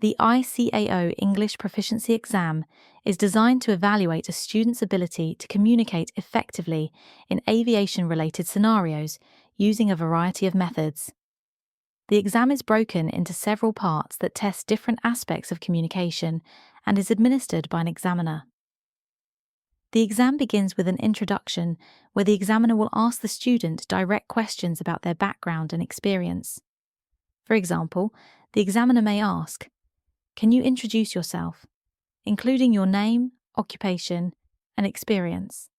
The ICAO English Proficiency exam is designed to evaluate a student's ability to communicate effectively in aviation-related scenarios using a variety of methods. The exam is broken into several parts that test different aspects of communication and is administered by an examiner. The exam begins with an introduction where the examiner will ask the student direct questions about their background and experience. For example, the examiner may ask, "Can you introduce yourself, including your name, occupation, and experience?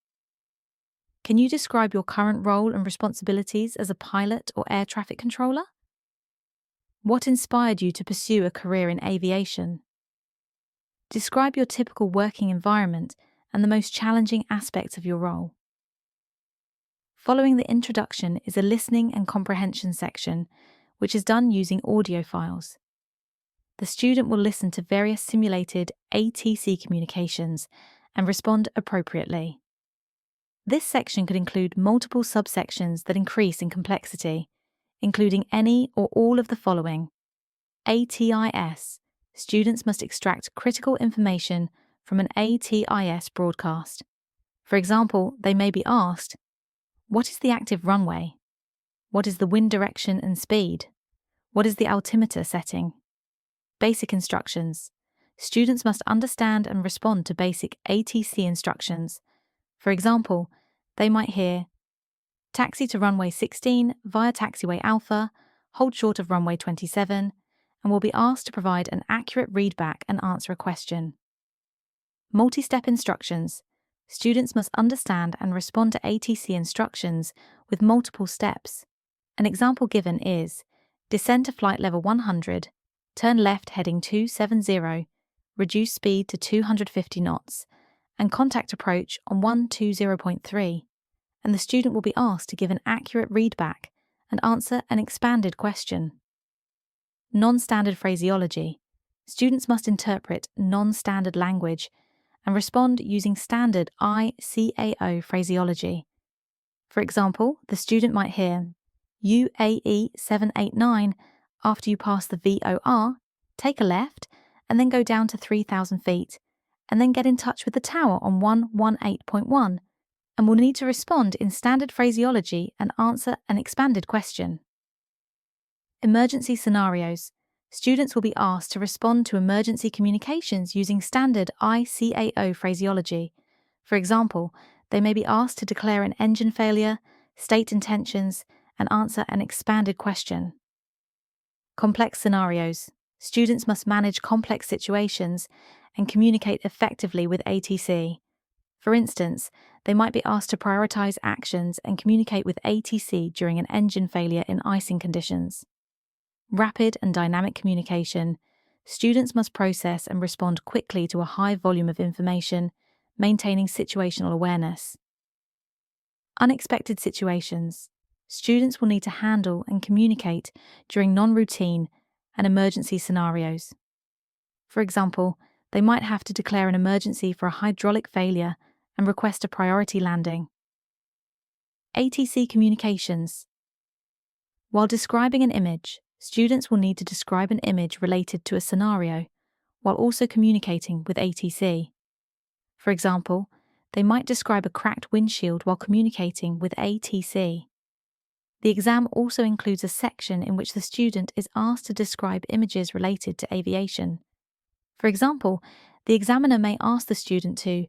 Can you describe your current role and responsibilities as a pilot or air traffic controller? What inspired you to pursue a career in aviation? Describe your typical working environment and the most challenging aspects of your role." Following the introduction is a listening and comprehension section, which is done using audio files. The student will listen to various simulated ATC communications and respond appropriately. This section could include multiple subsections that increase in complexity, including any or all of the following. ATIS. Students must extract critical information from an ATIS broadcast. For example, they may be asked, "What is the active runway? What is the wind direction and speed? What is the altimeter setting?" Basic instructions. Students must understand and respond to basic ATC instructions. For example, they might hear, "Taxi to runway 16 via taxiway Alpha, hold short of runway 27, and will be asked to provide an accurate readback and answer a question." Multi-step instructions. Students must understand and respond to ATC instructions with multiple steps. An example given is, descend to flight level 100, turn left heading 270, reduce speed to 250 knots, and contact approach on 120.3, and the student will be asked to give an accurate readback and answer an expanded question. Non-standard phraseology. Students must interpret non-standard language and respond using standard ICAO phraseology. For example, the student might hear, "UAE 789, after you pass the VOR, take a left and then go down to 3,000 feet, and then get in touch with the tower on 118.1, and will need to respond in standard phraseology and answer an expanded question." Emergency scenarios. Students will be asked to respond to emergency communications using standard ICAO phraseology. For example, they may be asked to declare an engine failure, state intentions, and answer an expanded question. Complex scenarios. Students must manage complex situations and communicate effectively with ATC. For instance, they might be asked to prioritize actions and communicate with ATC during an engine failure in icing conditions. Rapid and dynamic communication. Students must process and respond quickly to a high volume of information, maintaining situational awareness. Unexpected situations. Students will need to handle and communicate during non-routine and emergency scenarios. For example, they might have to declare an emergency for a hydraulic failure and request a priority landing. ATC communications. While describing an image, students will need to describe an image related to a scenario, while also communicating with ATC. For example, they might describe a cracked windshield while communicating with ATC. The exam also includes a section in which the student is asked to describe images related to aviation. For example, the examiner may ask the student to,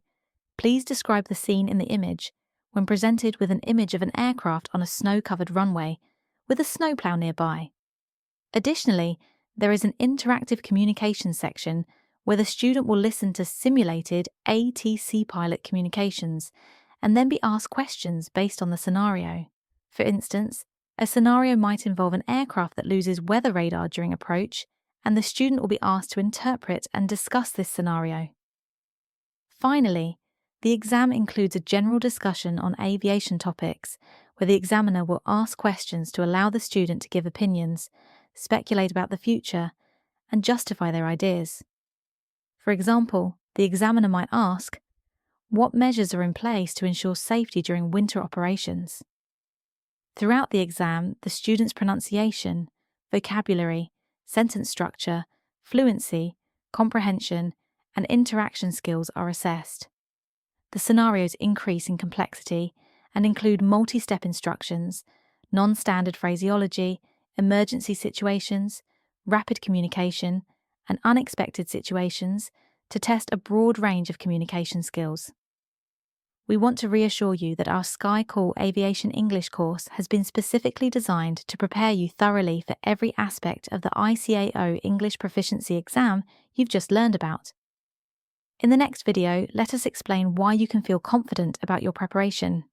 "Please describe the scene in the image when presented with an image of an aircraft on a snow-covered runway with a snowplow nearby." Additionally, there is an interactive communication section where the student will listen to simulated ATC pilot communications and then be asked questions based on the scenario. For instance, a scenario might involve an aircraft that loses weather radar during approach, and the student will be asked to interpret and discuss this scenario. Finally, the exam includes a general discussion on aviation topics, where the examiner will ask questions to allow the student to give opinions, speculate about the future, and justify their ideas. For example, the examiner might ask, "What measures are in place to ensure safety during winter operations?" Throughout the exam, the student's pronunciation, vocabulary, sentence structure, fluency, comprehension, and interaction skills are assessed. The scenarios increase in complexity and include multi-step instructions, non-standard phraseology, emergency situations, rapid communication, and unexpected situations to test a broad range of communication skills. We want to reassure you that our Sky Call Aviation English course has been specifically designed to prepare you thoroughly for every aspect of the ICAO English Proficiency exam you've just learned about. In the next video, let us explain why you can feel confident about your preparation.